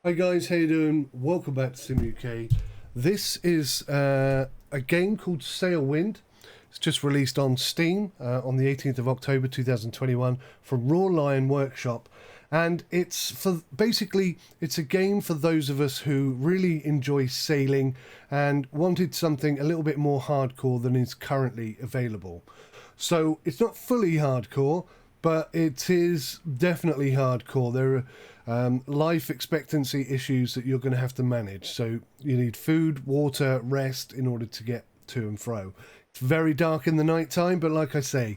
Hi guys, how you doing? Welcome back to 𝐒𝐤 𝐬𝐿. This is a game called Sailwind. It's just released on Steam on the 18th of October 2021 from Raw Lion Workshop, and it's a game for those of us who really enjoy sailing and wanted something a little bit more hardcore than is currently available. So it's not fully hardcore, but it is definitely hardcore. There are life expectancy issues that you're going to have to manage. So you need food, water, rest in order to get to and fro. It's very dark in the night time, but like I say,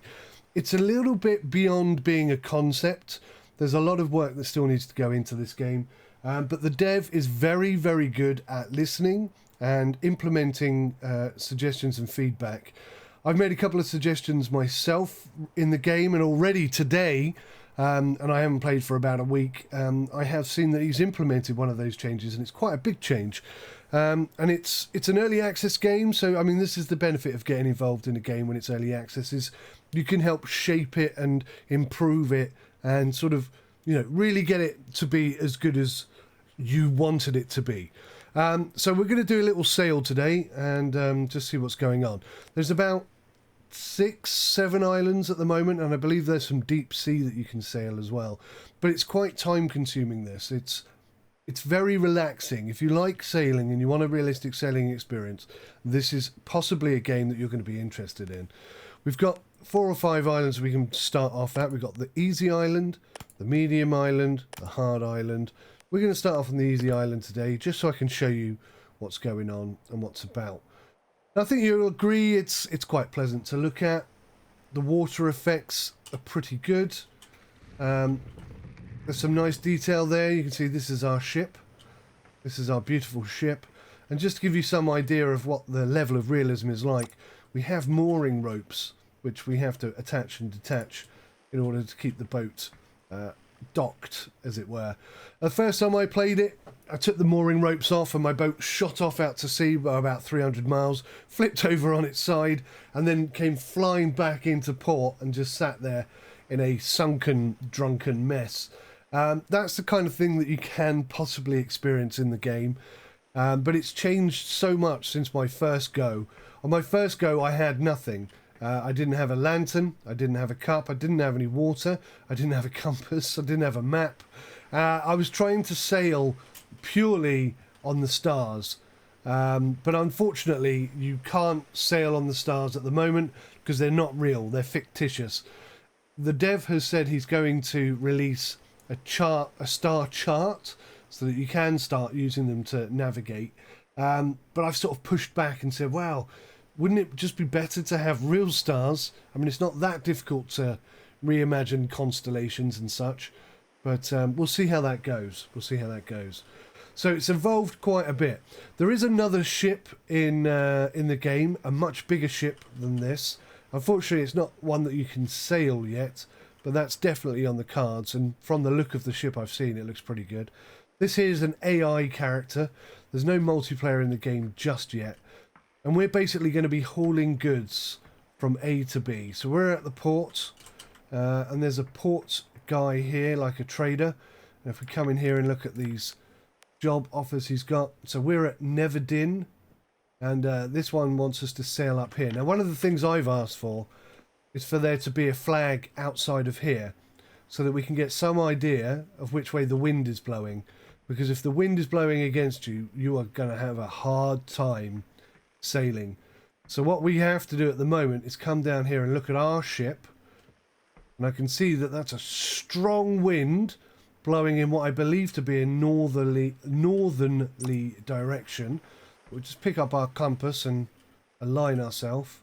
it's a little bit beyond being a concept. There's a lot of work that still needs to go into this game. But the dev is very, very good at listening and implementing suggestions and feedback. I've made a couple of suggestions myself in the game, and already today, and I haven't played for about a week, I have seen that he's implemented one of those changes, and it's quite a big change. And it's an early access game, so I mean, this is the benefit of getting involved in a game when it's early access, is you can help shape it and improve it and sort of, you know, really get it to be as good as you wanted it to be. So we're going to do a little sail today and just see what's going on. There's about 6-7 islands at the moment, and I believe there's some deep sea that you can sail as well, but it's quite time consuming. It's very relaxing. If you like sailing and you want a realistic sailing experience, this is possibly a game that you're going to be interested in. We've got 4 or 5 islands we can start off at. We've got the easy island, the medium island, the hard island. We're going to start off on the easy island today, just so I can show you what's going on and what's about. I think you'll agree it's quite pleasant to look at. The water effects are pretty good. There's some nice detail there. You can see this is our ship. This is our beautiful ship. And just to give you some idea of what the level of realism is like, we have mooring ropes, which we have to attach and detach in order to keep the boat docked, as it were. The first time I played it, I took the mooring ropes off and my boat shot off out to sea by about 300 miles, flipped over on its side, and then came flying back into port and just sat there in a sunken, drunken mess. That's the kind of thing that you can possibly experience in the game, but it's changed so much since my first go. On my first go, I had nothing. I didn't have a lantern, I didn't have a cup, I didn't have any water, I didn't have a compass, I didn't have a map. I was trying to sail purely on the stars, but unfortunately you can't sail on the stars at the moment because they're not real, they're fictitious. The dev has said he's going to release a star chart so that you can start using them to navigate, but I've sort of pushed back and said, wow, wouldn't it just be better to have real stars? I mean, it's not that difficult to reimagine constellations and such, but we'll see how that goes. So it's evolved quite a bit. There is another ship in the game, a much bigger ship than this. Unfortunately, it's not one that you can sail yet, but that's definitely on the cards. And from the look of the ship I've seen, it looks pretty good. This here is an AI character. There's no multiplayer in the game just yet. And we're basically going to be hauling goods from A to B. So we're at the port, and there's a port guy here, like a trader. And if we come in here and look at these job offers he's got, so we're at 𝗏𝗏, and this one wants us to sail up here. Now, one of the things I've asked for is for there to be a flag outside of here, so that we can get some idea of which way the wind is blowing. Because if the wind is blowing against you, you are going to have a hard time sailing. So what we have to do at the moment is come down here and look at our ship, and I can see that that's a strong wind blowing in what I believe to be a northerly direction. We'll just pick up our compass and align ourselves.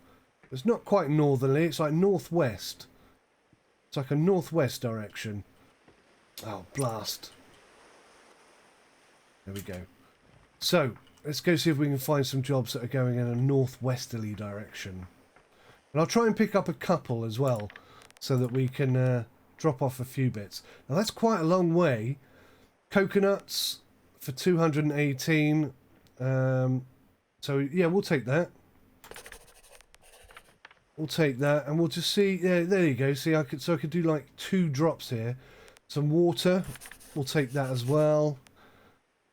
It's not quite northerly, it's like northwest. It's like a northwest direction. Oh, blast. There we go. So let's go see if we can find some jobs that are going in a northwesterly direction. And I'll try and pick up a couple as well, so that we can drop off a few bits. Now that's quite a long way. Coconuts for 218. So yeah, we'll take that. We'll take that, and we'll just see. Yeah, there you go. See, I could do like 2 drops here. Some water. We'll take that as well.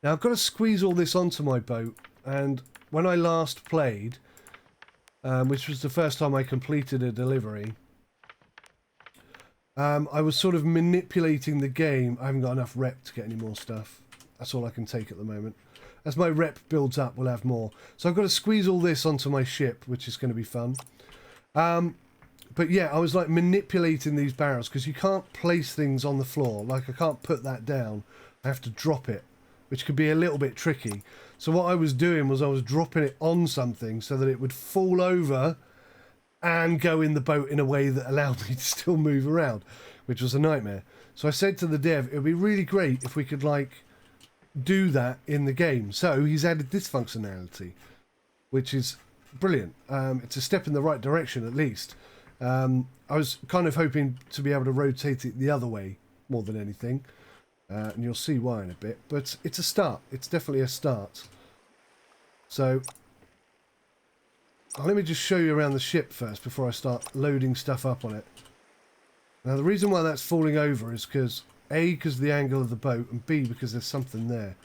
Now I've got to squeeze all this onto my boat, and when I last played, which was the first time I completed a delivery, I was sort of manipulating the game. I haven't got enough rep to get any more stuff. That's all I can take at the moment. As my rep builds up, we'll have more. So I've got to squeeze all this onto my ship, which is going to be fun. But yeah, I was like manipulating these barrels because you can't place things on the floor. Like I can't put that down. I have to drop it, which could be a little bit tricky. So what I was doing was I was dropping it on something so that it would fall over and go in the boat in a way that allowed me to still move around, which was a nightmare. So I said to the dev, it would be really great if we could like do that in the game. So he's added this functionality, which is brilliant. It's a step in the right direction at least. I was kind of hoping to be able to rotate it the other way more than anything, and you'll see why in a bit, but it's a start. It's definitely a start. So let me just show you around the ship first before I start loading stuff up on it. Now the reason why that's falling over is because A, because of the angle of the boat, and B, because there's something there.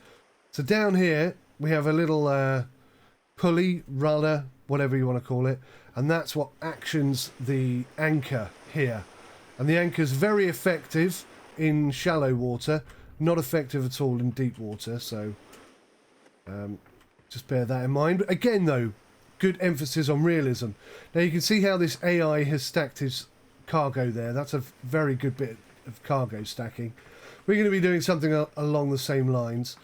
So down here we have a little pulley, rudder, whatever you want to call it, and that's what actions the anchor here. And the anchor is very effective in shallow water, not effective at all in deep water, so just bear that in mind. But again though, good emphasis on realism. Now you can see how this AI has stacked his cargo there. That's a very good bit of cargo stacking. We're going to be doing something along the same lines.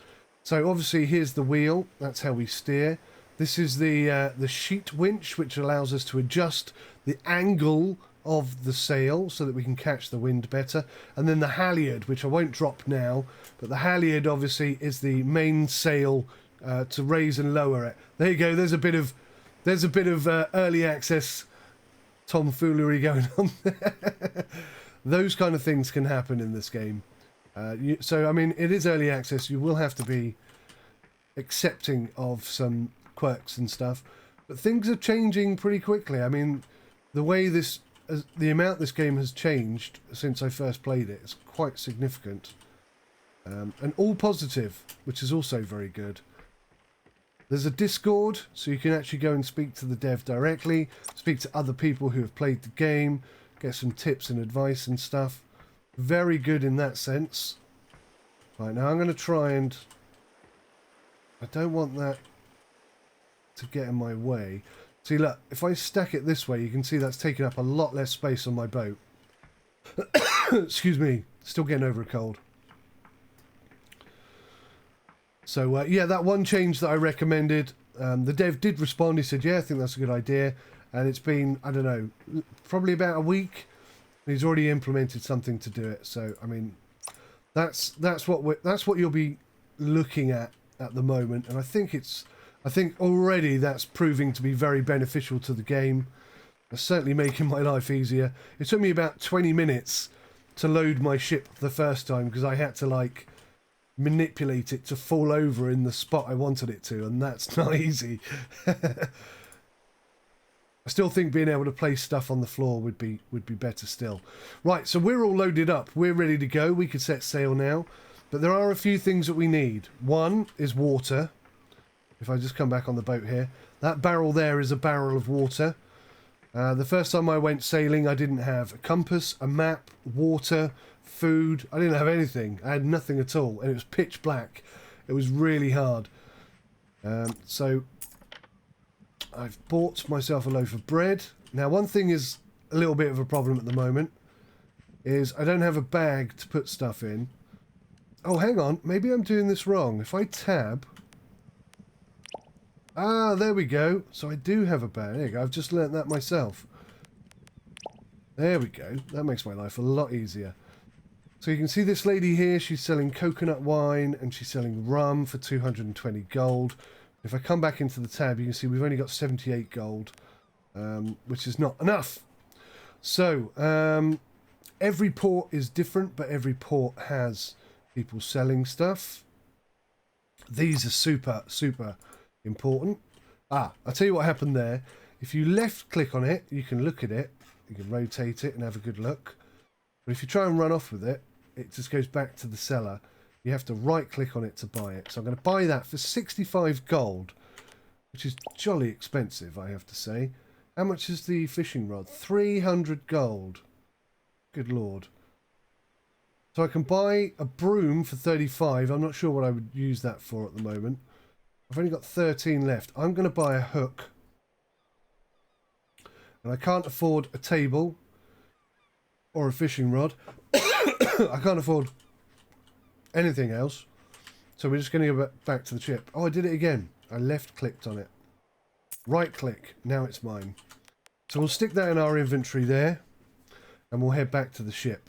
So obviously here's the wheel, that's how we steer. This is the sheet winch, which allows us to adjust the angle of the sail so that we can catch the wind better. And then the halyard, which I won't drop now, but the halyard obviously is the main sail to raise and lower it. There you go. There's a bit of early access tomfoolery going on there. Those kind of things can happen in this game. So I mean, it is early access. You will have to be accepting of some quirks and stuff, but things are changing pretty quickly. I mean, the way the amount this game has changed since I first played it is quite significant, and all positive, which is also very good. There's a Discord, so you can actually go and speak to the dev directly, speak to other people who have played the game, get some tips and advice and stuff. Very good in that sense. Right, now I'm going to try and... I don't want that to get in my way. See, look, if I stack it this way, you can see that's taking up a lot less space on my boat. Excuse me, still getting over a cold. So, yeah, that one change that I recommended, the dev did respond. He said, yeah, I think that's a good idea. And it's been, I don't know, probably about a week. He's already implemented something to do it. So, I mean, that's what you'll be looking at the moment. And I think already that's proving to be very beneficial to the game. It's certainly making my life easier. It took me about 20 minutes to load my ship the first time because I had to, like, manipulate it to fall over in the spot I wanted it to, and that's not easy. I still think being able to place stuff on the floor would be better still. Right, so we're all loaded up. We're ready to go. We could set sail now. But there are a few things that we need. One is water. If I just come back on the boat here. That barrel there is a barrel of water. The first time I went sailing, I didn't have a compass, a map, water, food. I didn't have anything. I had nothing at all. And it was pitch black. It was really hard. So I've bought myself a loaf of bread. Now, one thing is a little bit of a problem at the moment is I don't have a bag to put stuff in. Oh, hang on. Maybe I'm doing this wrong. If I tab... Ah, there we go. So I do have a bag. There you go. I've just learnt that myself. There we go. That makes my life a lot easier. So you can see this lady here. She's selling coconut wine and she's selling rum for 220 gold. If I come back into the tab, you can see we've only got 78 gold, which is not enough. So every port is different, but every port has people selling stuff. These are super, super important. I'll tell you what happened there. If you left click on it, you can look at it. You can rotate it and have a good look. But if you try and run off with it, it just goes back to the seller. You have to right click on it to buy it. So I'm going to buy that for 65 gold, which is jolly expensive, I have to say. How much is the fishing rod? 300 gold. Good lord. So I can buy a broom for 35. I'm not sure what I would use that for at the moment. I've only got 13 left. I'm going to buy a hook. And I can't afford a table or a fishing rod. I can't afford anything else. So we're just going to go back to the ship. Oh, I did it again. I left clicked on it. Right click. Now it's mine. So we'll stick that in our inventory there. And we'll head back to the ship.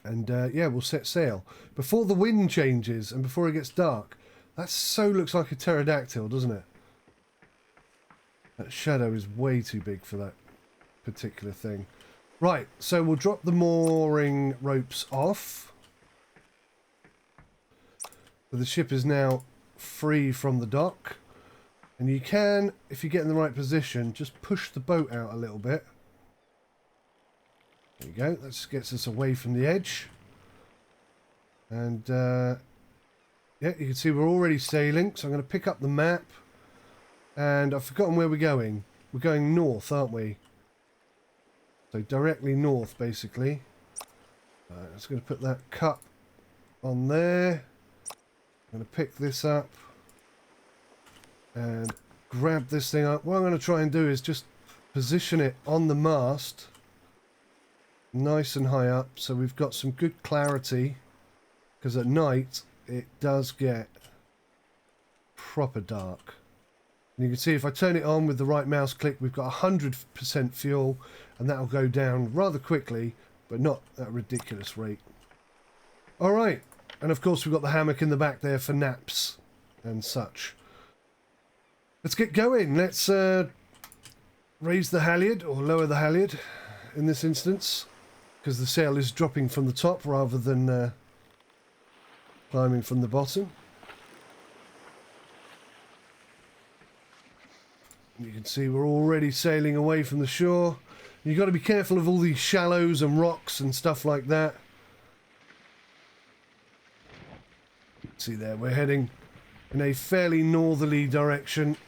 And yeah, we'll set sail. Before the wind changes and before it gets dark. That so looks like a pterodactyl, doesn't it? That shadow is way too big for that particular thing. Right, so we'll drop the mooring ropes off. So the ship is now free from the dock. And you can, if you get in the right position, just push the boat out a little bit. There you go, that just gets us away from the edge. And yeah, you can see we're already sailing. So I'm going to pick up the map. And I've forgotten where we're going. We're going north, aren't we? So directly north, basically. I'm just going to put that cup on there. I'm going to pick this up. And grab this thing up. What I'm going to try and do is just position it on the mast. Nice and high up. So we've got some good clarity. Because at night, it does get proper dark. And you can see if I turn it on with the right mouse click, we've got 100% fuel, and that'll go down rather quickly, but not at a ridiculous rate. All right, and of course we've got the hammock in the back there for naps and such. Let's get going. Let's raise the halyard, or lower the halyard in this instance, because the sail is dropping from the top rather than climbing from the bottom. You can see we're already sailing away from the shore. You've got to be careful of all these shallows and rocks and stuff like that. See there, we're heading in a fairly northerly direction.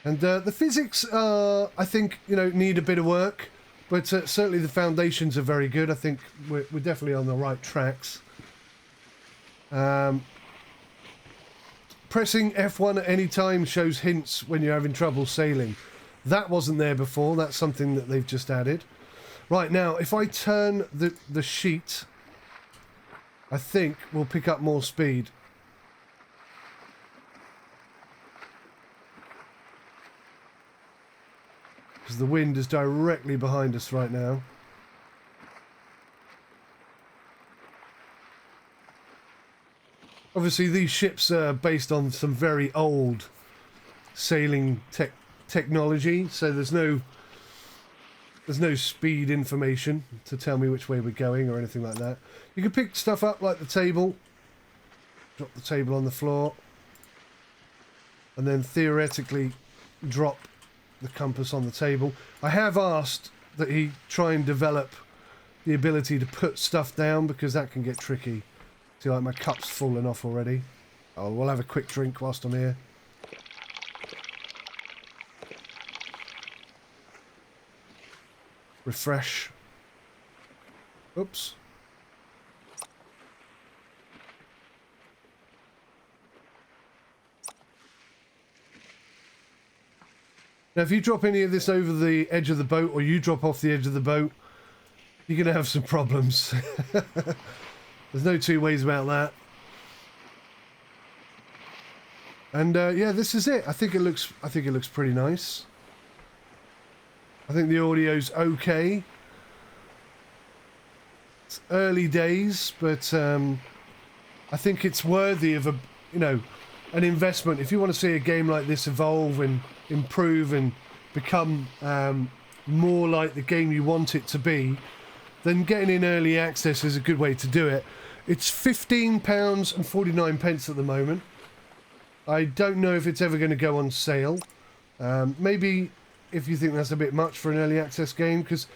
And the physics, I think, you know, need a bit of work. But certainly the foundations are very good. I think we're definitely on the right tracks. Pressing F1 at any time shows hints when you're having trouble sailing. That wasn't there before. That's something that they've just added. Right, now, if I turn the sheet, I think we'll pick up more speed. Because the wind is directly behind us right now. Obviously, these ships are based on some very old sailing technology, so there's no speed information to tell me which way we're going or anything like that. You can pick stuff up like the table, drop the table on the floor, and then theoretically drop the compass on the table. I have asked that he try and develop the ability to put stuff down, because that can get tricky. See, like my cup's fallen off already. Oh, we'll have a quick drink whilst I'm here. Refresh. Oops. Now, if you drop any of this over the edge of the boat, or you drop off the edge of the boat, you're going to have some problems. There's no two ways about that. And yeah, this is it. I think it looks pretty nice. I think the audio's okay. It's early days, but I think it's worthy of an investment. If you want to see a game like this evolve and improve and become more like the game you want it to be, then getting in early access is a good way to do it. It's £15.49 at the moment. I don't know if it's ever going to go on sale. Maybe if you think that's a bit much for an early access game, because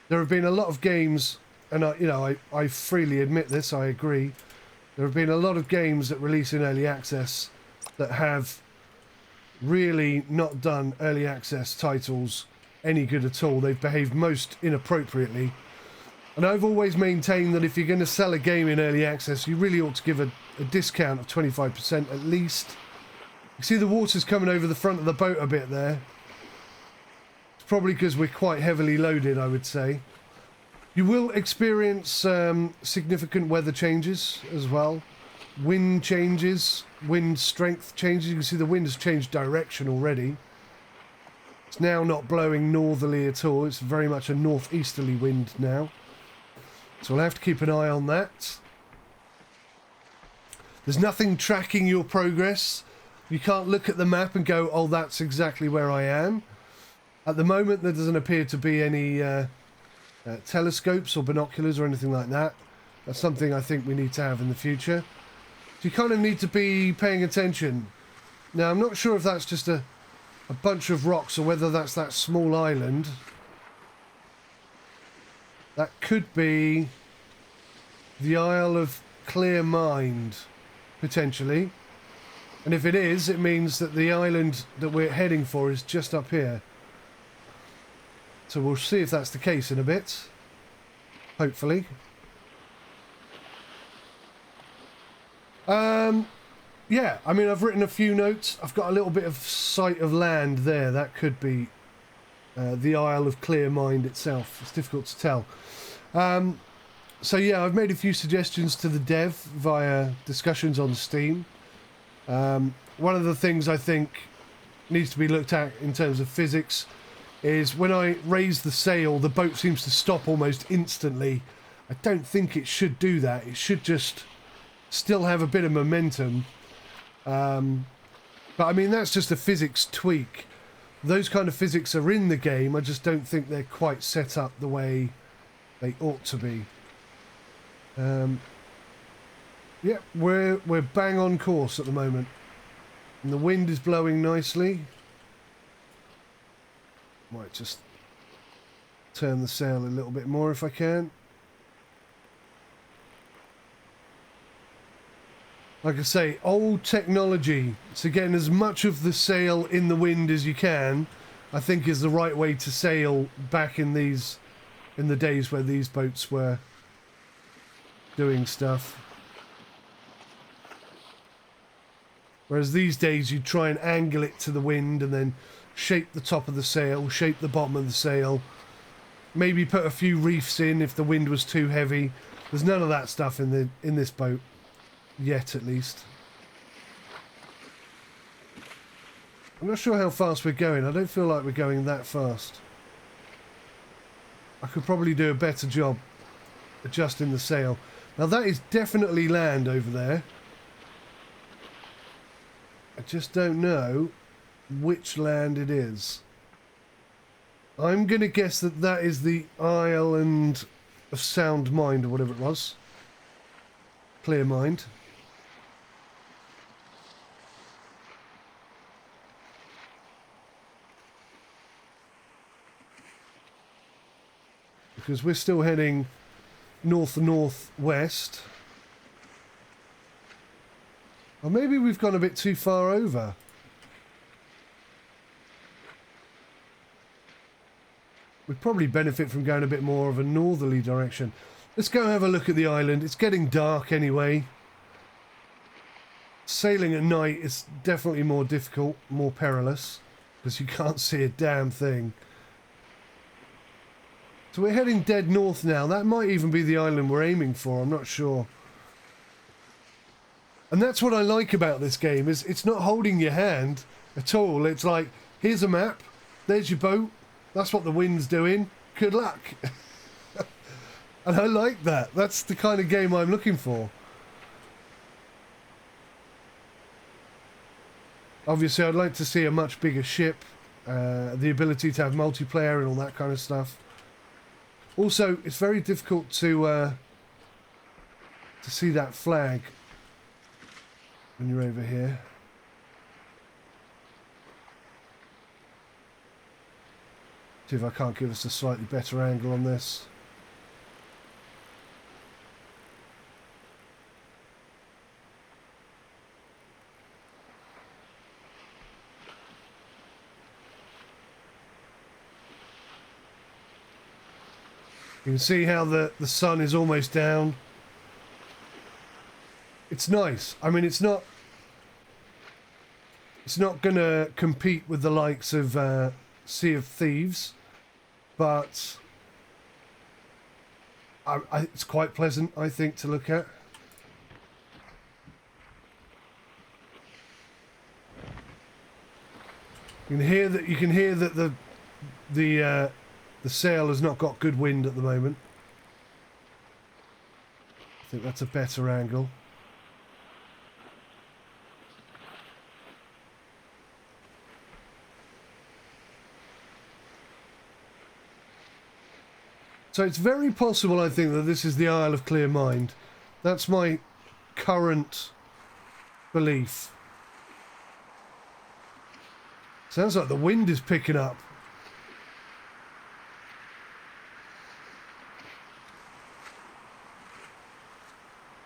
there have been a lot of games and I freely admit this, I agree, there have been a lot of games that release in early access that have really not done early access titles any good at all. They've behaved most inappropriately. And I've always maintained that if you're going to sell a game in early access, you really ought to give a discount of 25% at least. You see the water's coming over the front of the boat a bit there. It's probably because we're quite heavily loaded, I would say. You will experience significant weather changes as well. Wind changes, wind strength changes. You can see the wind has changed direction already. It's now not blowing northerly at all. It's very much a northeasterly wind now. So we'll have to keep an eye on that. There's nothing tracking your progress. You can't look at the map and go, oh, that's exactly where I am. At the moment, there doesn't appear to be any telescopes or binoculars or anything like that. That's something I think we need to have in the future. So you kind of need to be paying attention. Now, I'm not sure if that's just a bunch of rocks or whether that's that small island. That could be the 𝐒𝐢𝐦 potentially. And if it is, it means that the island that we're heading for is just up here. So we'll see if that's the case in a bit. Hopefully. Yeah, I mean, I've written a few notes. I've got a little bit of sight of land there. That could be the 𝐒𝐢𝐦 itself. It's difficult to tell. So yeah, I've made a few suggestions to the dev via discussions on Steam. One of the things I think needs to be looked at in terms of physics is when I raise the sail, the boat seems to stop almost instantly. I don't think it should do that. It should just still have a bit of momentum. But I mean, that's just a physics tweak. Those kind of physics are in the game. I just don't think they're quite set up the way they ought to be. Yeah, we're bang on course at the moment. And the wind is blowing nicely. Might just turn the sail a little bit more if I can. Like I say, old technology. So getting as much of the sail in the wind as you can, I think is the right way to sail back in the days where these boats were doing stuff. Whereas these days you try and angle it to the wind and then shape the top of the sail, shape the bottom of the sail, maybe put a few reefs in if the wind was too heavy. There's none of that stuff in this boat yet, at least. I'm not sure how fast we're going. I don't feel like we're going that fast. I could probably do a better job adjusting the sail. Now that is definitely land over there. I just don't know which land it is. I'm going to guess that that is the island of Sound Mind or whatever it was. Clear Mind. Because we're still heading north-northwest. Or maybe we've gone a bit too far over. We'd probably benefit from going a bit more of a northerly direction. Let's go have a look at the island. It's getting dark anyway. Sailing at night is definitely more difficult, more perilous, because you can't see a damn thing. So we're heading dead north now. That might even be the island we're aiming for. I'm not sure. And that's what I like about this game, is it's not holding your hand at all. It's like, here's a map, there's your boat, that's what the wind's doing, good luck. And I like that. That's the kind of game I'm looking for. Obviously, I'd like to see a much bigger ship, the ability to have multiplayer and all that kind of stuff. Also, it's very difficult to see that flag when you're over here. See if I can't give us a slightly better angle on this. You can see how the sun is almost down. It's nice. I mean, it's not going to compete with the likes of Sea of Thieves, but it's quite pleasant, I think, to look at. You can hear that the sail has not got good wind at the moment. I think that's a better angle. So it's very possible, I think, that this is the Isle of Clear Mind. That's my current belief. Sounds like the wind is picking up.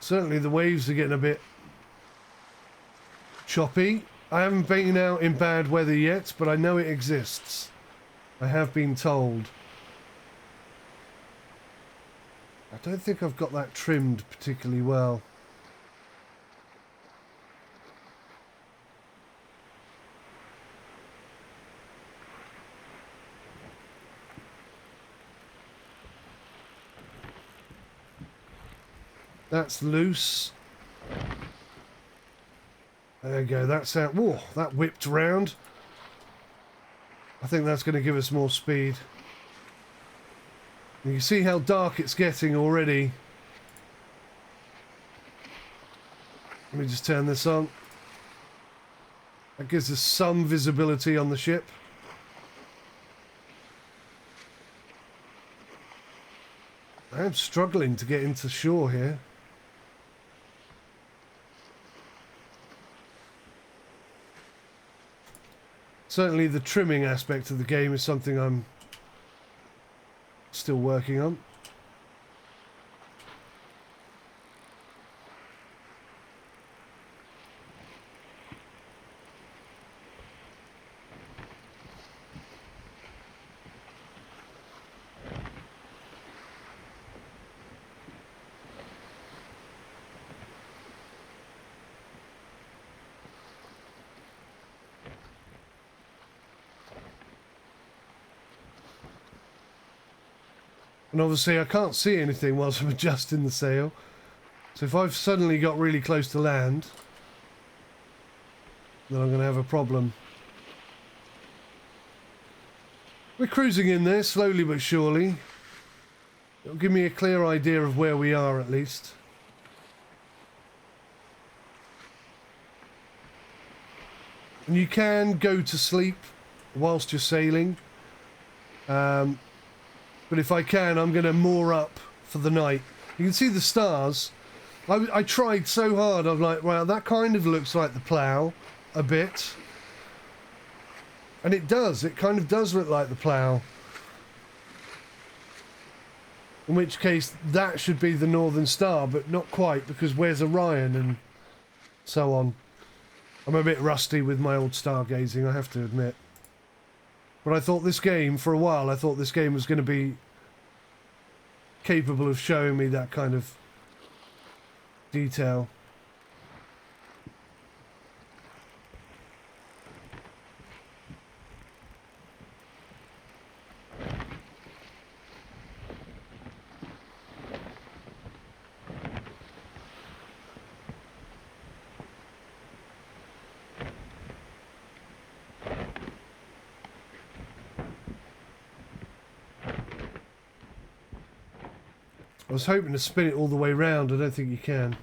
Certainly the waves are getting a bit choppy. I haven't been out in bad weather yet, but I know it exists. I have been told. I don't think I've got that trimmed particularly well. That's loose. There you go, that's out. Whoa, that whipped round. I think that's going to give us more speed. You can see how dark it's getting already. Let me just turn this on. That gives us some visibility on the ship. I am struggling to get into shore here. Certainly the trimming aspect of the game is something I'm still working on. And obviously I can't see anything whilst I'm adjusting the sail. So if I've suddenly got really close to land, then I'm going to have a problem. We're cruising in there, slowly but surely. It'll give me a clear idea of where we are, at least. And you can go to sleep whilst you're sailing. But if I can, I'm going to moor up for the night. You can see the stars. I tried so hard. I'm like, well, that kind of looks like the plough a bit. And it does. It kind of does look like the plough. In which case, that should be the Northern Star, but not quite, because where's Orion and so on. I'm a bit rusty with my old stargazing, I have to admit. But I thought this game, for a while, I thought this game was going to be capable of showing me that kind of detail. I was hoping to spin it all the way round. I don't think you can.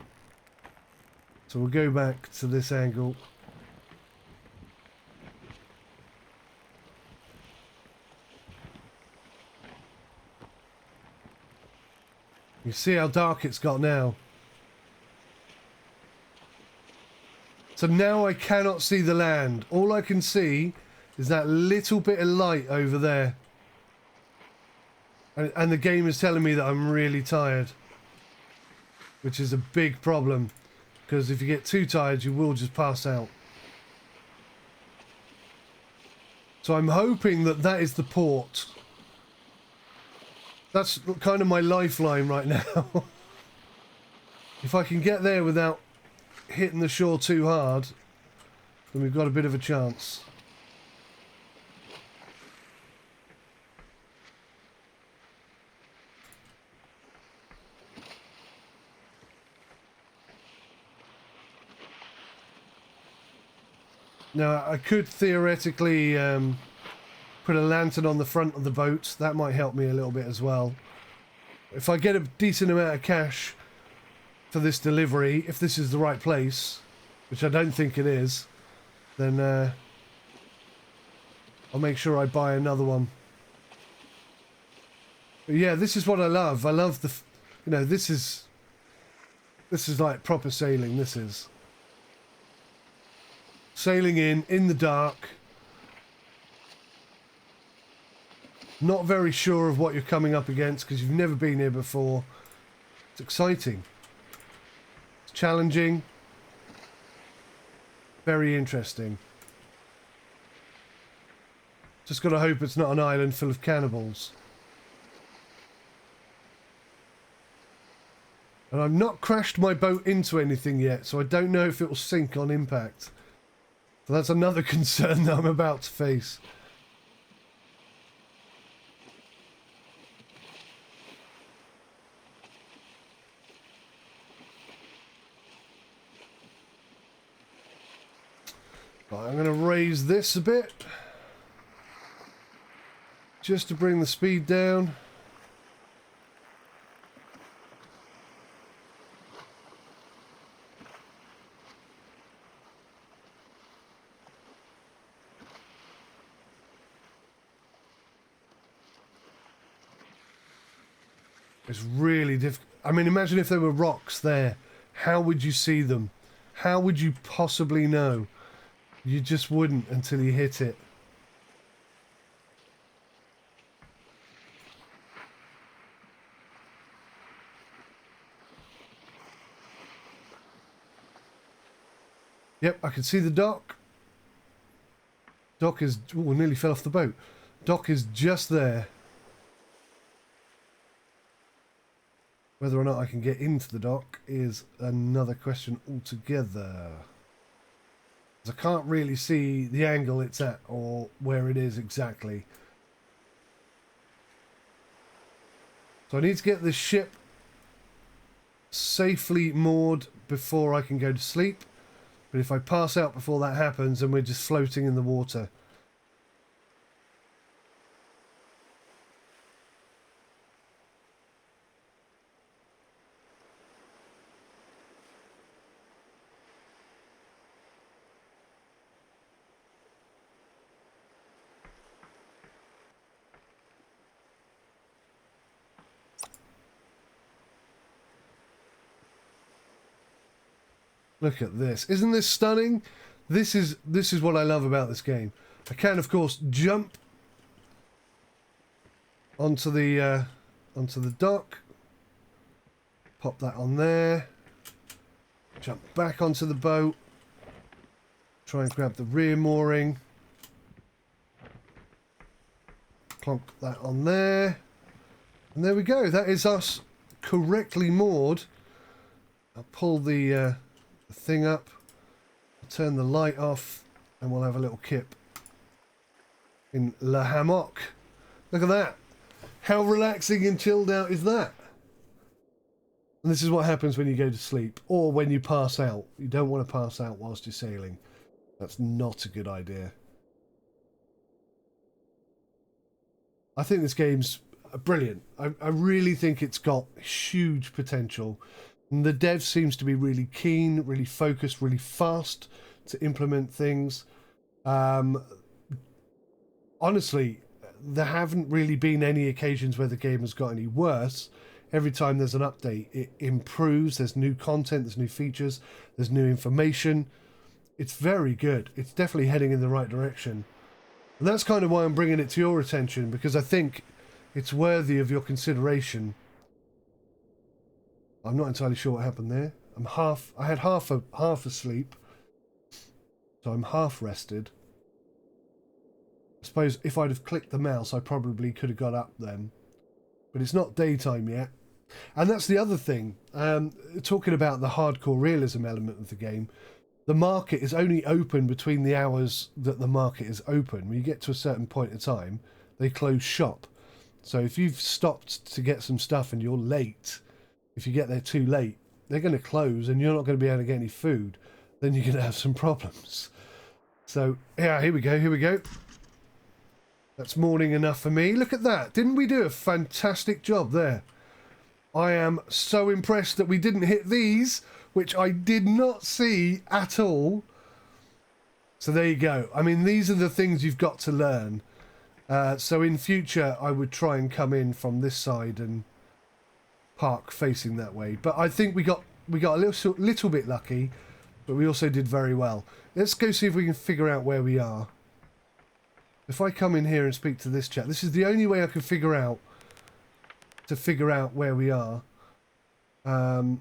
So we'll go back to this angle. You see how dark it's got now. So now I cannot see the land. All I can see is that little bit of light over there. And the game is telling me that I'm really tired, which is a big problem, because if you get too tired, you will just pass out. So I'm hoping that that is the port. That's kind of my lifeline right now. If I can get there without hitting the shore too hard, then we've got a bit of a chance. Now, I could theoretically put a lantern on the front of the boat. That might help me a little bit as well. If I get a decent amount of cash for this delivery, if this is the right place, which I don't think it is, then I'll make sure I buy another one. But yeah, this is what I love. I love the, you know, this is like proper sailing. This is sailing in the dark, not very sure of what you're coming up against because you've never been here before. It's exciting. It's challenging. Very interesting. Just got to hope it's not an island full of cannibals. And I've not crashed my boat into anything yet, so I don't know if it will sink on impact. So that's another concern that I'm about to face. Right, I'm going to raise this a bit, just to bring the speed down. It's really difficult. I mean, imagine if there were rocks there. How would you see them? How would you possibly know? You just wouldn't until you hit it. Yep, I can see the dock. Dock is... Oh, nearly fell off the boat. Dock is just there. Whether or not I can get into the dock is another question altogether. I can't really see the angle it's at or where it is exactly. So I need to get this ship safely moored before I can go to sleep. But if I pass out before that happens, then we're just floating in the water. Look at this. Isn't this stunning? This is what I love about this game. I can, of course, jump onto the dock. Pop that on there. Jump back onto the boat. Try and grab the rear mooring. Plonk that on there. And there we go. That is us correctly moored. I'll pull the thing up, turn the light off, and we'll have a little kip in Le Hammock. Look at that. How relaxing and chilled out is that? And this is what happens when you go to sleep or when you pass out. You don't want to pass out whilst you're sailing. That's not a good idea. I think this game's brilliant. I really think it's got huge potential. And the dev seems to be really keen, really focused, really fast to implement things. Honestly, there haven't really been any occasions where the game has got any worse. Every time there's an update, it improves. There's new content, there's new features, there's new information. It's very good. It's definitely heading in the right direction. And that's kind of why I'm bringing it to your attention, because I think it's worthy of your consideration. I'm not entirely sure what happened there. I had half asleep, so I'm half rested. I suppose if I'd have clicked the mouse, I probably could have got up then. but it's not daytime yet. And that's the other thing. Talking about the hardcore realism element of the game, the market is only open between the hours that the market is open. When you get to a certain point in time, they close shop. So if you've stopped to get some stuff and you're late, if you get there too late, they're going to close and you're not going to be able to get any food. Then you're going to have some problems. So, yeah, here we go, here we go. That's morning enough for me. Look at that. Didn't we do a fantastic job there? I am so impressed that we didn't hit these, which I did not see at all. So there you go. I mean, these are the things you've got to learn. So in future, I would try and come in from this side and park facing that way. But I think we got a little bit lucky, but we also did very well. Let's go see if we can figure out where we are. If I come in here and speak to this chap, this is the only way I can figure out where we are. Oh,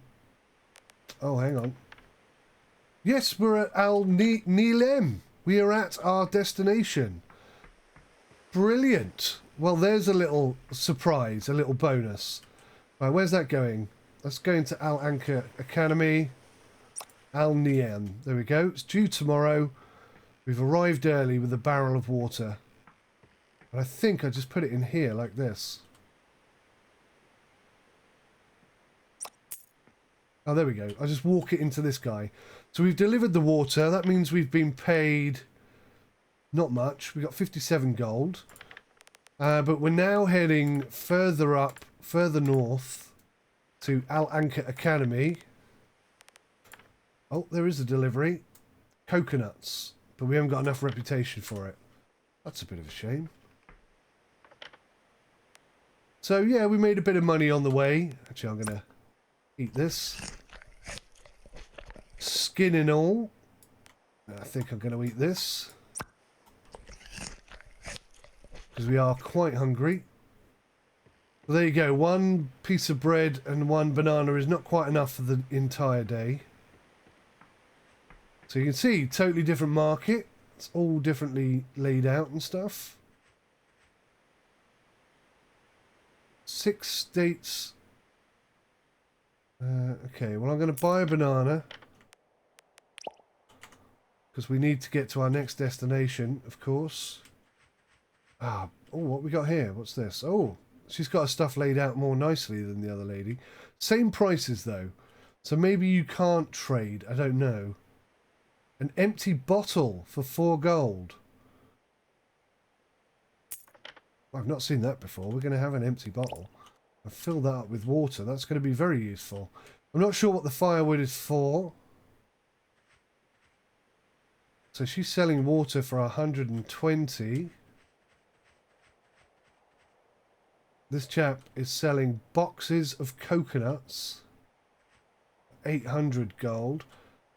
hang on. Yes, we're at 𝐒𝐢𝐦. We are at our destination. Brilliant. Well, there's a little surprise, a little bonus. Right, where's that going? That's going to 𝐒𝐢𝐦 Academy. 𝐒𝐢𝐦. There we go. It's due tomorrow. We've arrived early with a barrel of water. And I think I just put it in here like this. Oh, there we go. I just walk it into this guy. So we've delivered the water. That means we've been paid not much. We got 57 gold. But we're now heading further up, further north to 𝐒𝐢𝐦 Academy. Oh, there is a delivery. Coconuts. But we haven't got enough reputation for it. That's a bit of a shame. So, yeah, we made a bit of money on the way. Actually, I'm going to eat this. Skin and all. I think I'm going to eat this. Because we are quite hungry. Well, there you go. One piece of bread and one banana is not quite enough for the entire day. So you can see, totally different market. It's all differently laid out and stuff. 6 states. Okay, well I'm going to buy a banana. Because we need to get to our next destination, of course. Oh, what we got here? What's this? Oh, she's got her stuff laid out more nicely than the other lady. Same prices though. So maybe you can't trade. I don't know. An empty bottle for 4 gold. I've not seen that before. We're going to have an empty bottle. And fill that up with water. That's going to be very useful. I'm not sure what the firewood is for. So she's selling water for 120. This chap is selling boxes of coconuts. 800 gold.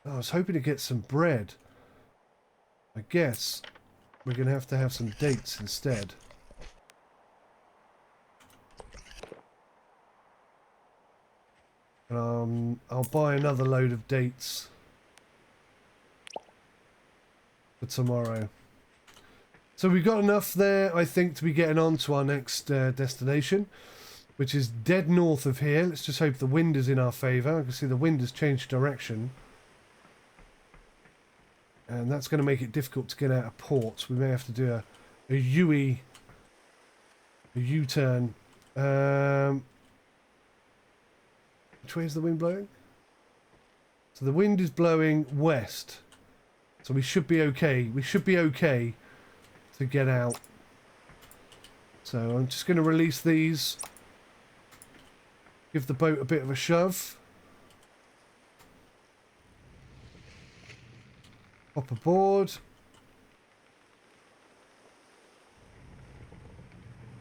Oh, I was hoping to get some bread. I guess we're going to have some dates instead. I'll buy another load of dates for tomorrow. So we've got enough there, I think, to be getting on to our next destination, which is dead north of here. Let's just hope the wind is in our favour. I can see the wind has changed direction. And that's going to make it difficult to get out of port. We may have to do a U-turn. Which way is the wind blowing? So the wind is blowing west. So we should be okay. We should be okay to get out. So I'm just going to release these. Give the boat a bit of a shove. Hop aboard.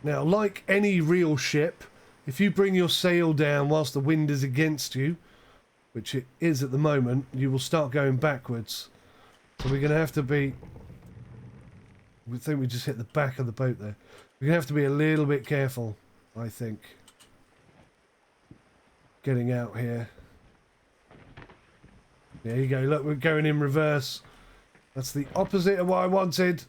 Now, like any real ship, if you bring your sail down whilst the wind is against you, which it is at the moment, you will start going backwards. So we're going to have to be... We think we just hit the back of the boat there. We're going to have to be a little bit careful, I think. Getting out here. There you go. Look, we're going in reverse. That's the opposite of what I wanted.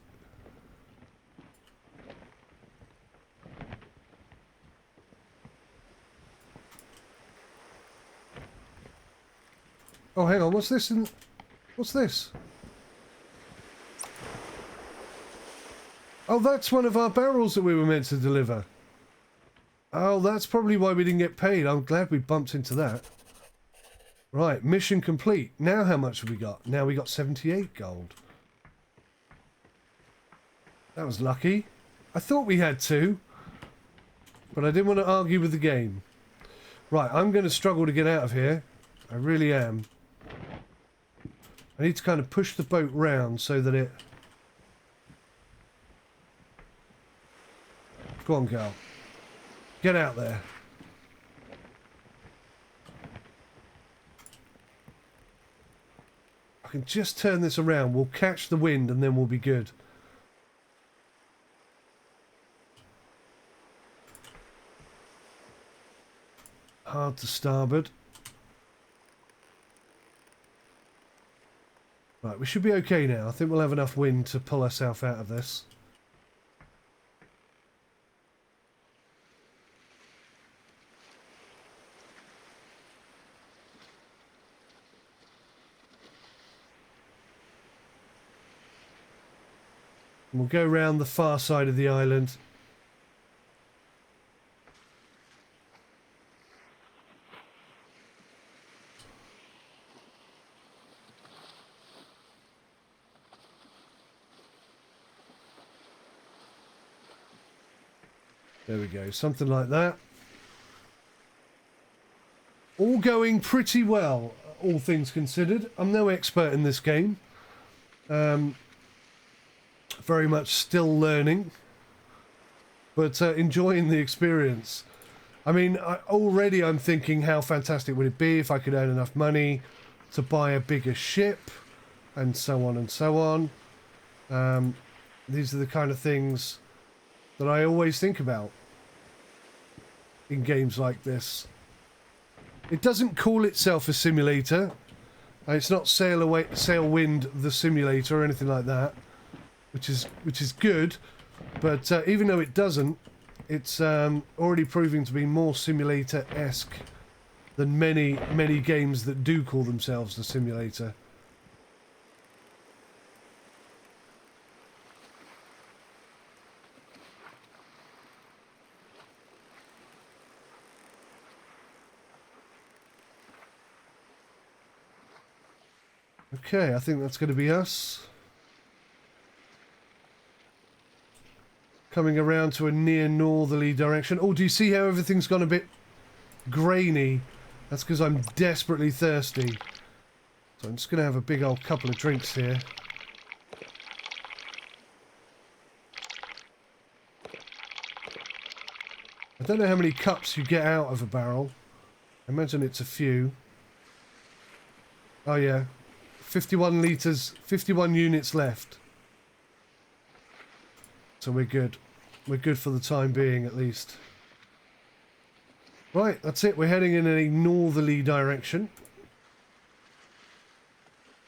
Oh, hang on. What's this? What's this? Oh, that's one of our barrels that we were meant to deliver. Oh, that's probably why we didn't get paid. I'm glad we bumped into that. Right, mission complete. Now how much have we got? Now we got 78 gold. That was lucky. I thought we had 2, but I didn't want to argue with the game. Right, I'm going to struggle to get out of here. I really am. I need to kind of push the boat round so that it... Go on, girl. Get out there. I can just turn this around. We'll catch the wind and then we'll be good. Hard to starboard. Right, we should be okay now. I think we'll have enough wind to pull ourselves out of this. We'll go round the far side of the island. There we go, something like that. All going pretty well, all things considered. I'm no expert in this game. Very much still learning, but enjoying the experience. I mean, already I'm thinking how fantastic would it be if I could earn enough money to buy a bigger ship, and so on and so on. These are the kind of things that I always think about in games like this. It doesn't call itself a simulator. It's not Sailwind the simulator or anything like that. Which is good, but even though it doesn't, it's already proving to be more simulator-esque than many games that do call themselves the simulator. Okay, I think that's going to be us. Coming around to a near northerly direction. Oh, do you see how everything's gone a bit grainy? That's because I'm desperately thirsty. So I'm just going to have a big old couple of drinks here. I don't know how many cups you get out of a barrel. I imagine it's a few. Oh yeah. 51 litres, 51 units left. So we're good. We're good for the time being, at least. Right, that's it. We're heading in a northerly direction.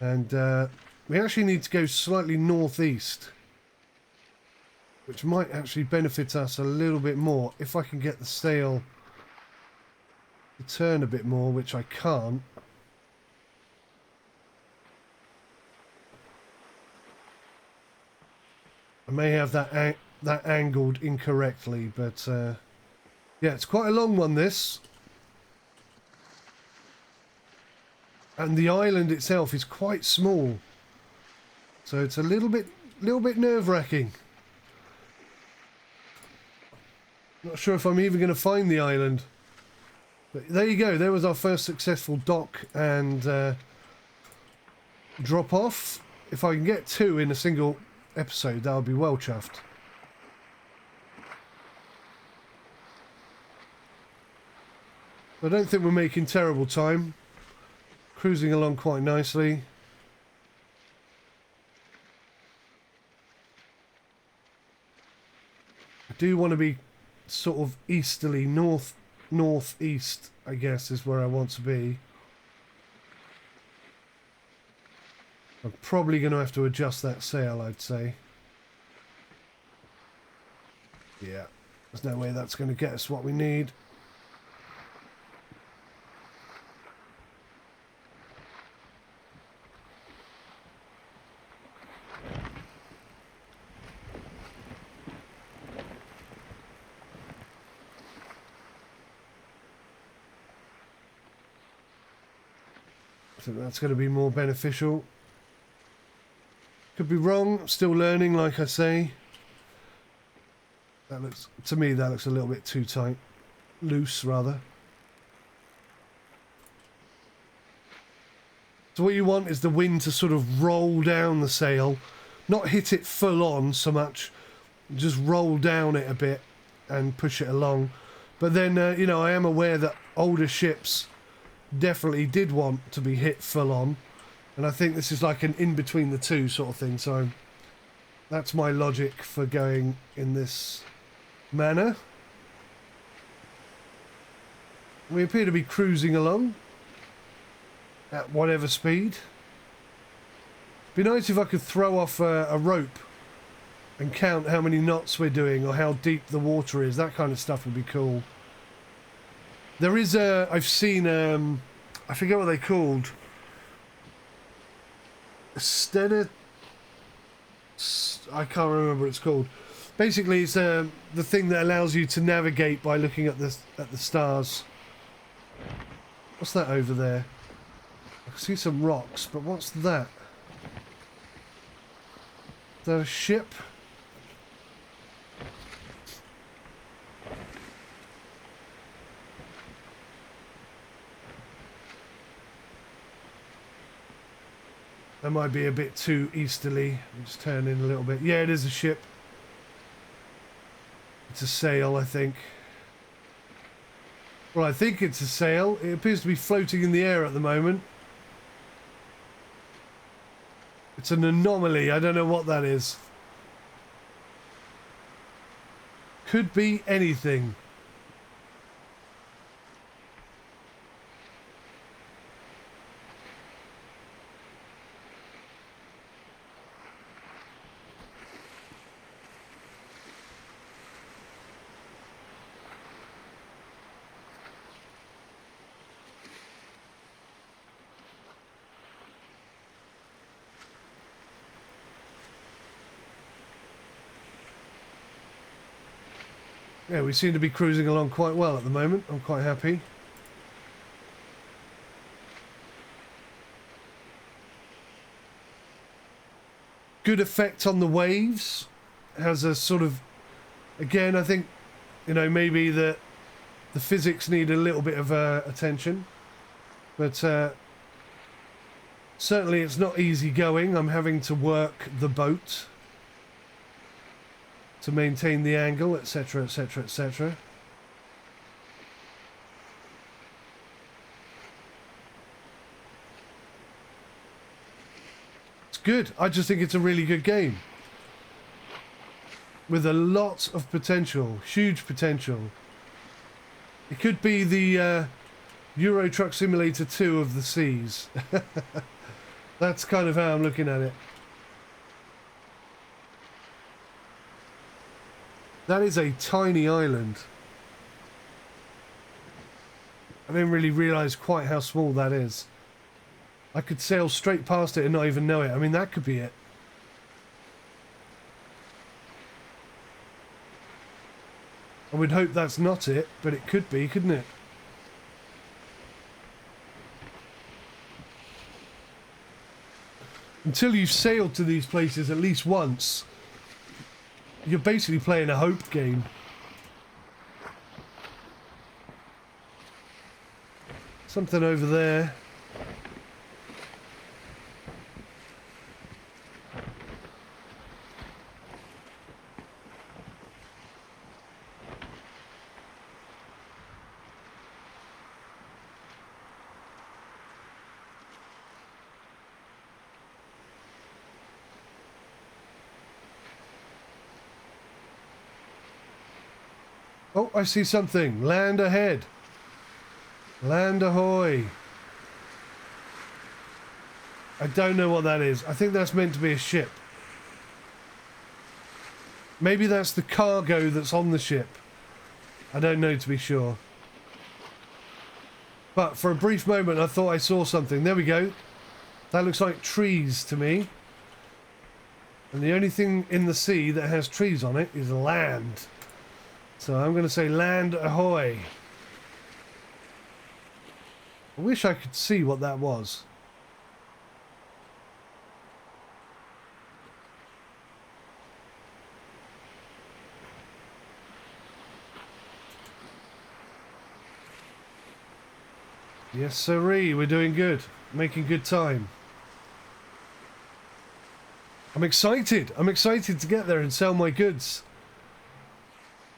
And we actually need to go slightly northeast, which might actually benefit us a little bit more if I can get the sail to turn a bit more, which I can't. I may have that angled incorrectly, but yeah, it's quite a long one, this. And the island itself is quite small, so it's a little bit nerve-wracking. Not sure if I'm even going to find the island. But there you go. There was our first successful dock and drop off. If I can get 2 in a single episode, that'll be well chuffed. I don't think we're making terrible time. Cruising along quite nicely. I do want to be sort of easterly, northeast, I guess, is where I want to be. I'm probably going to have to adjust that sail, I'd say. Yeah, there's no way that's going to get us what we need. think that's going to be more beneficial. Could be wrong. Still learning, like I say. That looks, to me, that looks a little bit too tight. Loose, rather. So what you want is the wind to sort of roll down the sail, not hit it full on so much, just roll down it a bit and push it along. But then, you know, I am aware that older ships definitely did want to be hit full on, and I think this is like an in between the two sort of thing. So that's my logic for going in this manner. We appear to be cruising along at whatever speed. Be nice if I could throw off a rope and count how many knots we're doing or how deep the water is. That kind of stuff would be cool. There is I've seen, I forget what they're called. I can't remember what it's called. Basically, it's the thing that allows you to navigate by looking at the stars. What's that over there? I can see some rocks, but what's that? Is that a ship? That might be a bit too easterly. I'll just turn in a little bit. Yeah, it is a ship. It's a sail, I think. Well, I think it's a sail. It appears to be floating in the air at the moment. It's an anomaly. I don't know what that is. Could be anything. Yeah, we seem to be cruising along quite well at the moment. I'm quite happy. Good effect on the waves. Has a sort of, again, I think, you know, maybe the physics need a little bit of attention, but certainly it's not easy going. I'm having to work the boat to maintain the angle, etc, etc, etc. It's good. I just think it's a really good game with a lot of potential, huge potential. It could be the Euro Truck Simulator 2 of the seas. That's kind of how I'm looking at it. That is a tiny island. I didn't really realise quite how small that is. I could sail straight past it and not even know it. I mean, that could be it. I would hope that's not it, but it could be, couldn't it? Until you've sailed to these places at least once, you're basically playing a hope game. Something over there. Oh, I see something. Land ahead. Land ahoy. I don't know what that is. I think that's meant to be a ship. Maybe that's the cargo that's on the ship. I don't know, to be sure. But for a brief moment I thought I saw something. There we go. That looks like trees to me. And the only thing in the sea that has trees on it is land. So I'm going to say land ahoy. I wish I could see what that was. Yes, sirree, we're doing good. Making good time. I'm excited. I'm excited to get there and sell my goods.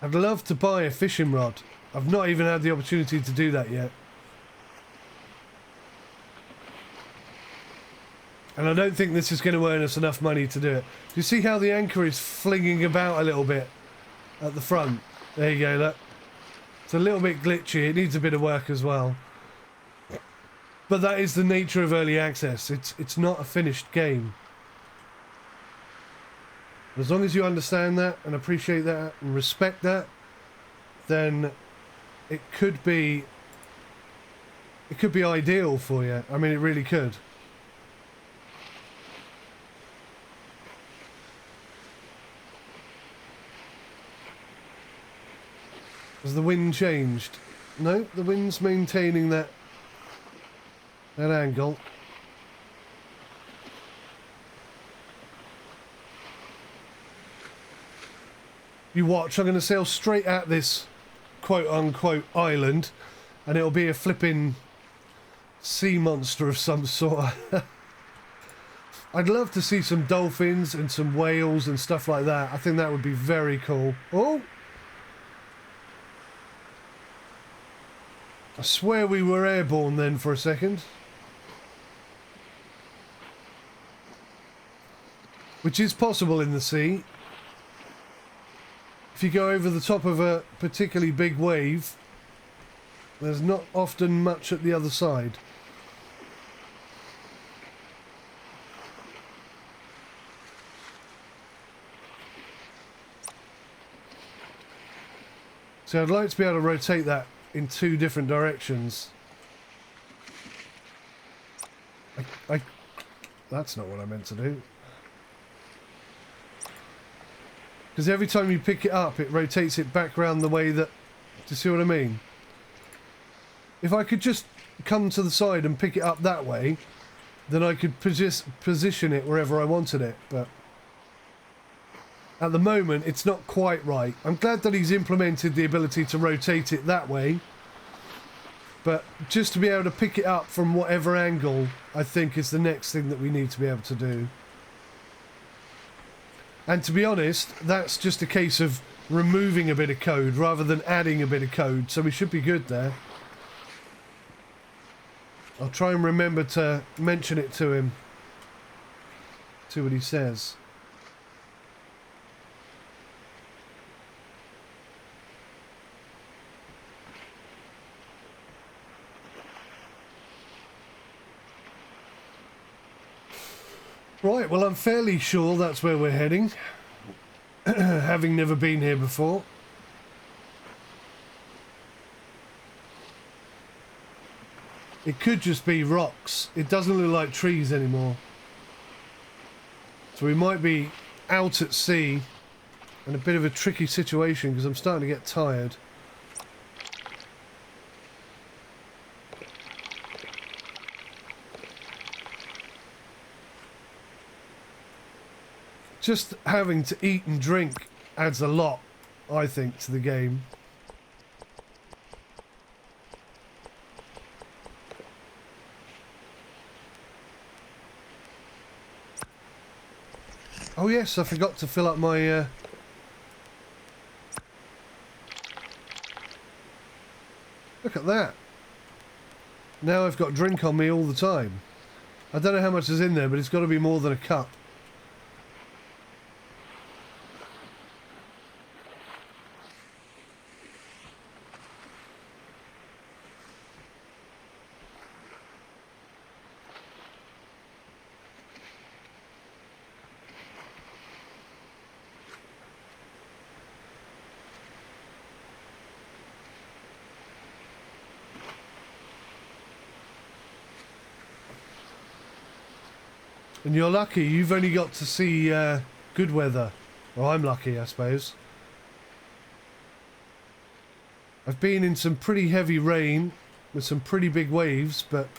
I'd love to buy a fishing rod. I've not even had the opportunity to do that yet. And I don't think this is going to earn us enough money to do it. Do you see how the anchor is flinging about a little bit at the front? There you go, look. It's a little bit glitchy. It needs a bit of work as well. But that is the nature of early access. It's not a finished game. As long as you understand that and appreciate that and respect that, then it could be ideal for you. I mean, it really could. Has the wind changed? No, the wind's maintaining that angle. You watch, I'm going to sail straight at this quote-unquote island, and it'll be a flipping sea monster of some sort. I'd love to see some dolphins and some whales and stuff like that. I think that would be very cool. Oh! I swear we were airborne then for a second. Which is possible in the sea. If you go over the top of a particularly big wave, there's not often much at the other side. So I'd like to be able to rotate that in two different directions. That's not what I meant to do. Because every time you pick it up, it rotates it back round the way that... Do you see what I mean? If I could just come to the side and pick it up that way, then I could position it wherever I wanted it, but... At the moment, it's not quite right. I'm glad that he's implemented the ability to rotate it that way, but just to be able to pick it up from whatever angle, I think is the next thing that we need to be able to do. And to be honest, that's just a case of removing a bit of code rather than adding a bit of code, so we should be good there. I'll try and remember to mention it to him. See what he says. Right, well, I'm fairly sure that's where we're heading, having never been here before. It could just be rocks. It doesn't look like trees anymore. So we might be out at sea in a bit of a tricky situation because I'm starting to get tired. Just having to eat and drink adds a lot, I think, to the game. Oh yes, I forgot to fill up my... Look at that. Now I've got drink on me all the time. I don't know how much is in there, but it's got to be more than a cup. And you're lucky, you've only got to see good weather. Well, I'm lucky, I suppose. I've been in some pretty heavy rain with some pretty big waves, but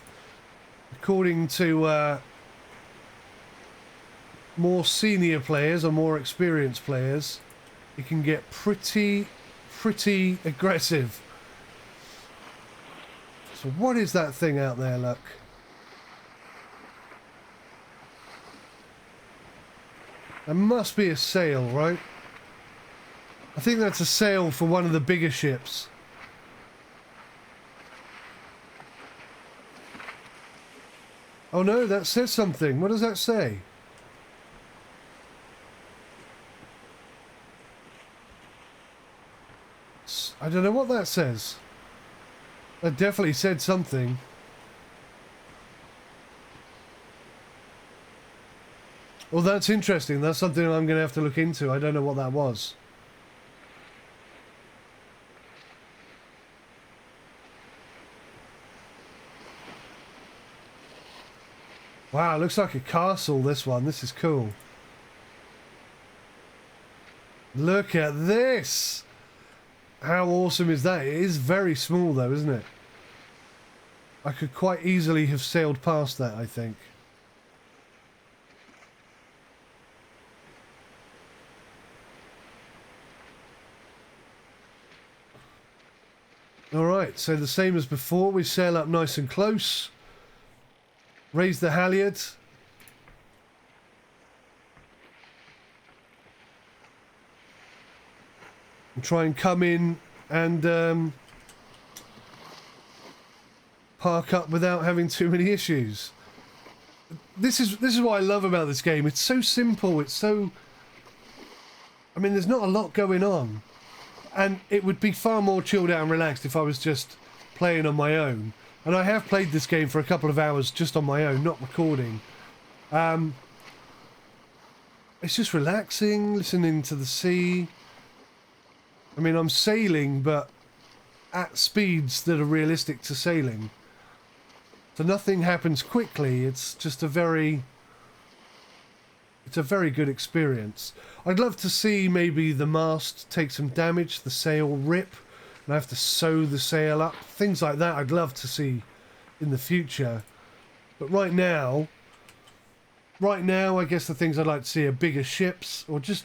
according to more senior players or more experienced players, it can get pretty aggressive. So what is that thing out there, look? That must be a sail, right? I think that's a sail for one of the bigger ships. Oh no, that says something. What does that say? I don't know what that says. That definitely said something. Well, that's interesting. That's something I'm going to have to look into. I don't know what that was. Wow, it looks like a castle, this one. This is cool. Look at this! How awesome is that? It is very small though, isn't it? I could quite easily have sailed past that, I think. Alright, so the same as before, we sail up nice and close. Raise the halyard. And try and come in and park up without having too many issues. This is what I love about this game. It's so simple. It's so... I mean, there's not a lot going on. And it would be far more chilled out and relaxed if I was just playing on my own. And I have played this game for a couple of hours just on my own, not recording. It's just relaxing, listening to the sea. I mean, I'm sailing, but at speeds that are realistic to sailing. So nothing happens quickly. It's just a very good experience. I'd love to see maybe the mast take some damage, the sail rip, and I have to sew the sail up. Things like that I'd love to see in the future. But right now I guess the things I'd like to see are bigger ships, or just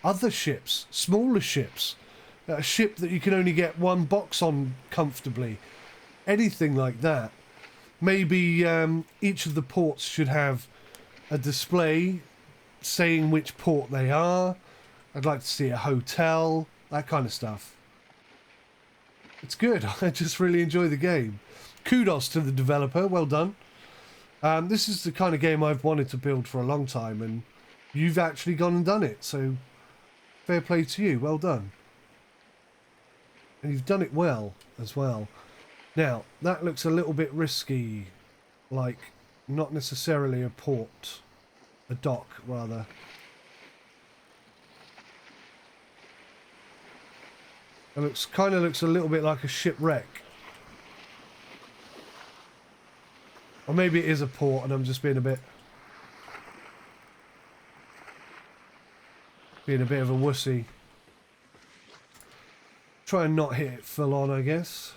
other ships, smaller ships. A ship that you can only get one box on comfortably. Anything like that. Maybe each of the ports should have a display saying which port they are. I'd like to see a hotel, that kind of stuff. It's good. I just really enjoy the game. Kudos to the developer. Well done. This is the kind of game I've wanted to build for a long time, and you've actually gone and done it. So fair play to you. Well done. And you've done it well as well. Now, that looks a little bit risky. Like, not necessarily a port. A dock, rather. It kind of looks a little bit like a shipwreck. Or maybe it is a port and I'm just being a bit of a wussy. Try and not hit it full on, I guess.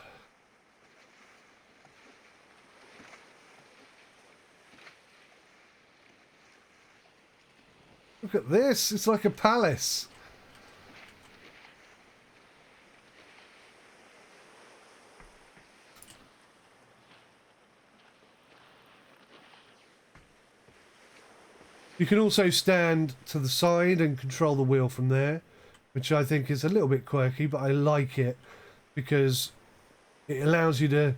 Look at this, it's like a palace. You can also stand to the side and control the wheel from there, which I think is a little bit quirky, but I like it because it allows you to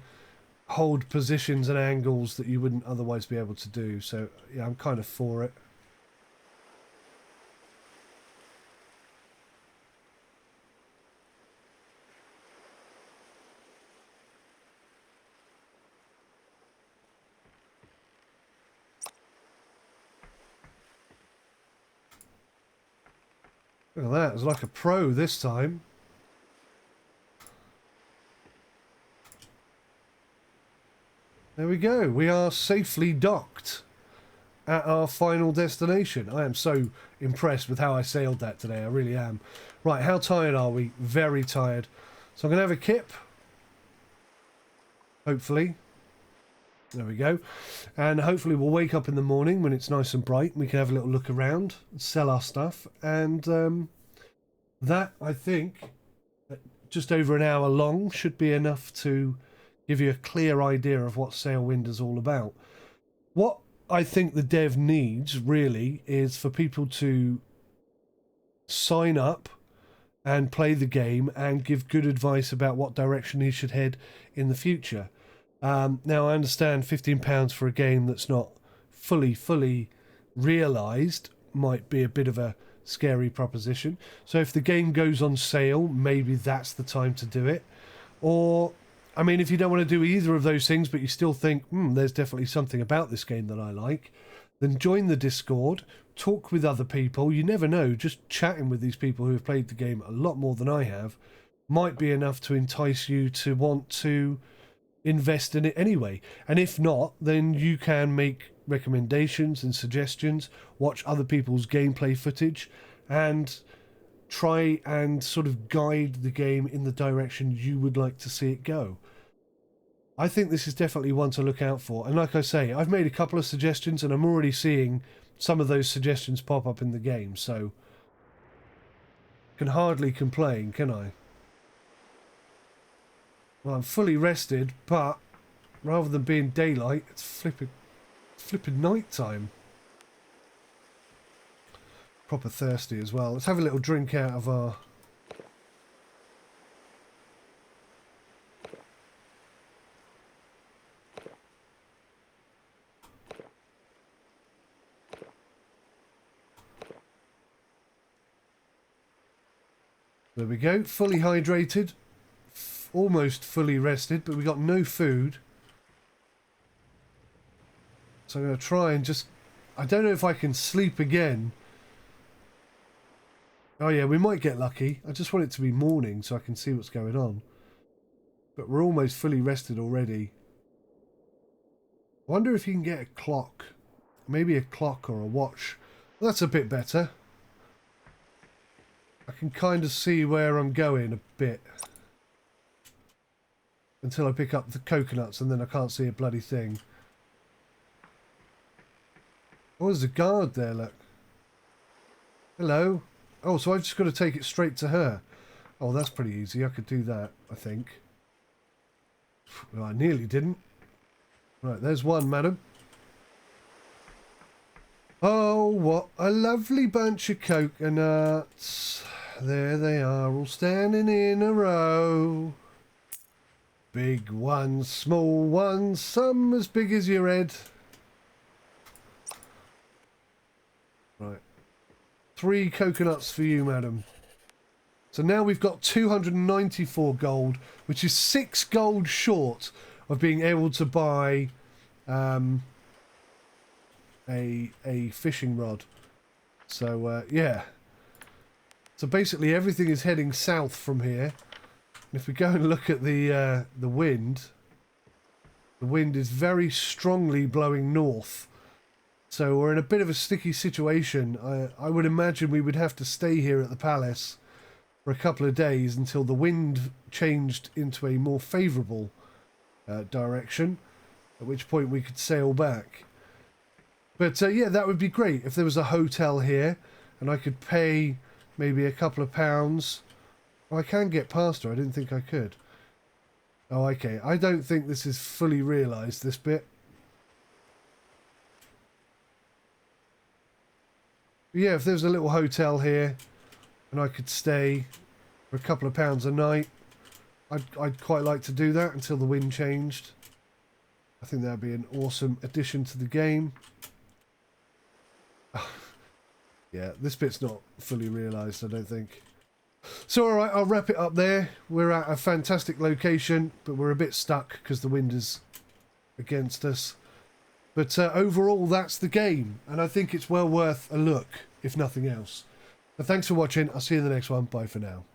hold positions and angles that you wouldn't otherwise be able to do. So yeah, I'm kind of for it. Look at that, it's like a pro this time. There we go, we are safely docked at our final destination. I am so impressed with how I sailed that today, I really am. Right, how tired are we? Very tired. So I'm going to have a kip. Hopefully. There we go. And hopefully we'll wake up in the morning when it's nice and bright and we can have a little look around and sell our stuff. And that, I think, just over an hour long should be enough to give you a clear idea of what Sailwind is all about. What I think the dev needs really is for people to sign up and play the game and give good advice about what direction he should head in the future. Now I understand £15 for a game that's not fully realised might be a bit of a scary proposition. So if the game goes on sale, maybe that's the time to do it. Or, I mean, if you don't want to do either of those things, but you still think, there's definitely something about this game that I like, then join the Discord, talk with other people. You never know, just chatting with these people who have played the game a lot more than I have might be enough to entice you to want to invest in it anyway. And if not, then you can make recommendations and suggestions, watch other people's gameplay footage, and try and sort of guide the game in the direction you would like to see it go. I think this is definitely one to look out for. And like I say, I've made a couple of suggestions and I'm already seeing some of those suggestions pop up in the game, so can hardly complain, can I? Well, I'm fully rested, but rather than being daylight, it's flipping night time. Proper thirsty as well. Let's have a little drink out of our... There we go, fully hydrated, almost fully rested, but we got no food. So I'm going to try and just... I don't know if I can sleep again. Oh yeah, we might get lucky. I just want it to be morning so I can see what's going on. But we're almost fully rested already. I wonder if you can get a clock. Maybe a clock or a watch. Well, that's a bit better. I can kind of see where I'm going a bit. Until I pick up the coconuts and then I can't see a bloody thing. Oh, there's a guard there, look. Hello. Oh, so I've just got to take it straight to her. Oh, that's pretty easy. I could do that, I think. Well, I nearly didn't. Right, there's one, madam. Oh, what a lovely bunch of coconuts. There they are, all standing in a row. Big ones, small ones, some as big as your head. Right. 3 coconuts for you, madam. So now we've got 294 gold, which is 6 gold short of being able to buy a fishing rod. So, yeah. So basically everything is heading south from here. And if we go and look at the wind is very strongly blowing north. So we're in a bit of a sticky situation. I would imagine we would have to stay here at the palace for a couple of days until the wind changed into a more favourable direction, at which point we could sail back. But yeah, that would be great if there was a hotel here and I could pay maybe a couple of pounds. Oh, I can get past her. I didn't think I could. Oh, okay. I don't think this is fully realised, this bit. But yeah, if there's a little hotel here and I could stay for a couple of pounds a night, I'd quite like to do that until the wind changed. I think that'd be an awesome addition to the game. Yeah, this bit's not fully realised, I don't think. So alright, I'll wrap it up there. We're at a fantastic location, but we're a bit stuck because the wind is against us. But overall, that's the game, and I think it's well worth a look, if nothing else. But thanks for watching. I'll see you in the next one. Bye for now.